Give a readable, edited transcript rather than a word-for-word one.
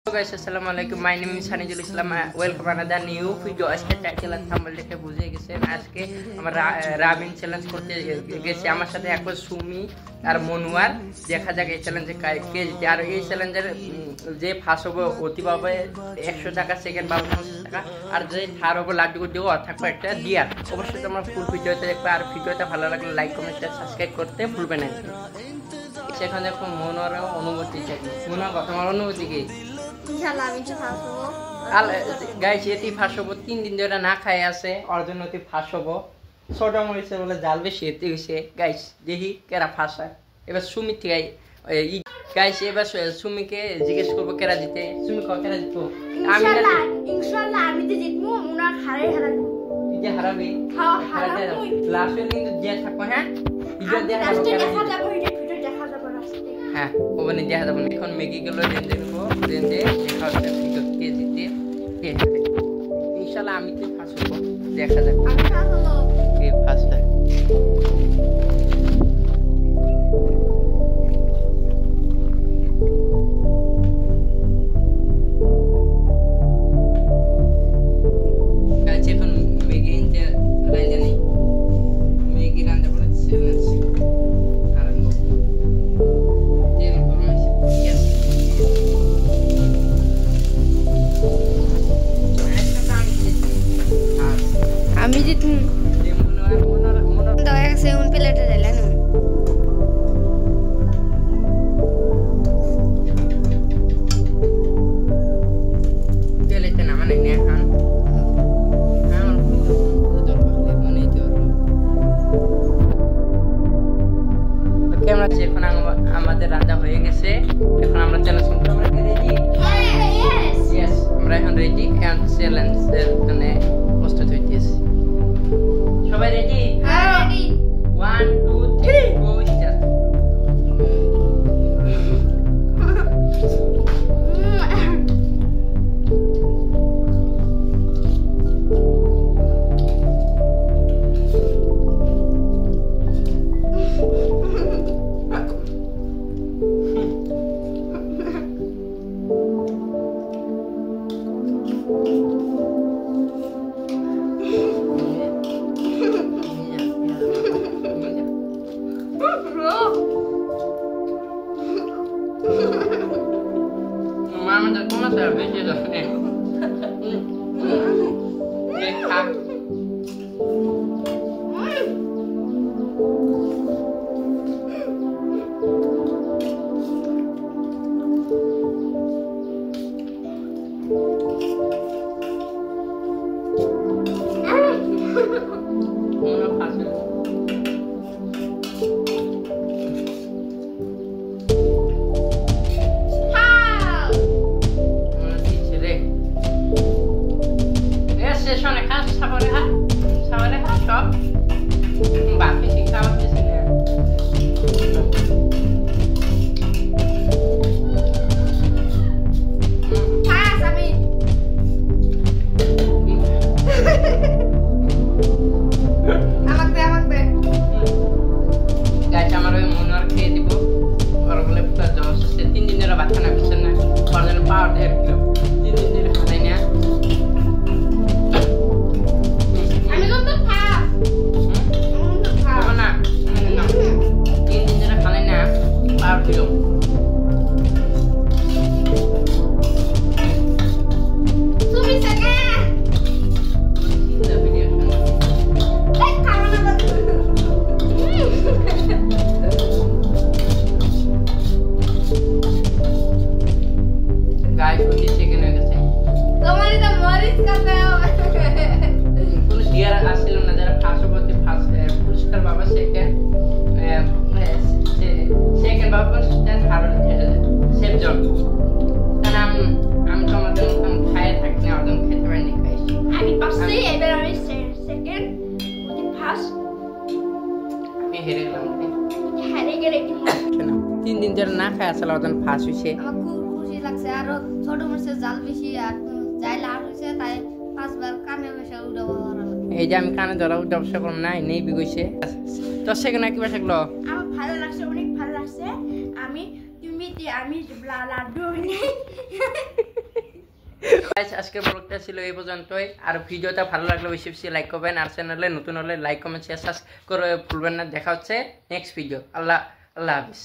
Hello guys, assalamualaikum. My name is Hanizul Islam. Welcome another new video. আজকে title আর thumbnail দেখে বুঝে গেছেন আজকে আমরা রাবিন চ্যালেঞ্জ করতে গেছি। আমার সাথে এখন সুমি আর মনোয়ার। দেখা যাক এই চ্যালেঞ্জে কে জিতে। আর এই চ্যালেঞ্জের যে ফার্স্ট হবে অতি পাবে 100 টাকা, সেকেন্ড পাবে 50 টাকা, আর যে থার্ড হবে লাড্ডু দেবো থাকবে একটা ডিয়ার। অবশ্যই তোমরা ফুল ভিডিওতে দেখবে। আর ভিডিওটা ভালো লাগলে লাইক কমেন্ট শেয়ার সাবস্ক্রাইব করতে ভুলবে না। সেখানে দেখো মনোয়ার অনুভূতি চাই। মনোয়ার তোমার অনুভূতি কি? গাইস এটি ফাঁস হবো, 3 দিন ধরে না খাই আছে, ওর জন্য এটি ফাঁস হবো। ছোট মরিচে বলে জাল বেশি এতে হয়েছে। গাইস দেখি কেরা ফাঁসায়। এবার সুমি থেকে গাইস এবার সুমিকে জিজ্ঞেস করবো কেরা জিতে। সুমি কেরা জিতবো? আমি ইনশাআল্লাহ আমি তো জিতবো। মুনার হারাবো। তুই যে হারাবি? হারাবো লাস্টে কিন্তু যে থাকবো। হ্যাঁ ভিডিও দেখা যাবে, দেখা যাবে লাস্টে। হ্যাঁ ওখানে দেখা যাবে। এখন ম্যাগি গুলো রেঞ্জে নেবো, রেঞ্জে দেখা হচ্ছে ভিডিও কে জিতে কে হারে। ইনশাআল্লাহ আমি তো ফার্স্ট হবো, দেখা যাক আমি ফার্স্ট হবো। কে ফার্স্ট হয়। এখন ম্যাগি রেঞ্জে নেই, ম্যাগি রান্না করে চ্যালেঞ্জ আরম্ভ। আমি জিতবো। দয়া করে উন প্লেটে ঢেলে নো। প্লেটে না মানে নে খান। কেমন আছে? এখন আমাদের রান্না হয়ে গেছে। এখন আমরা চ্যালেঞ্জ করতে আমরা রেডি। ইয়েস আমরা এখন রেডি। এখন চ্যালেঞ্জের জন্য প্রস্তুত হইতেছি। সবাই রেডি? হ্যাঁ রেডি। 1 2 3 গো start. Mama tak kena saya beli dah. Kak. Mana pasal? না খায় আসলে ওজন ফাঁস হইছে। আমার খুব খুশি লাগছে। আর ছোট মরিচের জাল বেশি আর যাই লাল হইছে, তাই 5 বার কানে বসে উড়াবো। এই যে আমি কানে ধরা ব্যবসা করলাম না, নেই বিগইছে। তো সেখানে কি ভালো লাগলো? আমার ভালো লাগছে, অনেক ভালো লাগছে। আমি তুমি আমি লাড্ডু আজকের ব্লগটা ছিল এই পর্যন্তই। আর ভিডিওটা ভালো লাগলে বেশি বেশি লাইক করবেন, আর চ্যানেলে নতুন হলে লাইক কমেন্ট শেয়ার করে ভুলবেন না। দেখা হচ্ছে নেক্সট ভিডিও। আল্লাহ হাফিজ।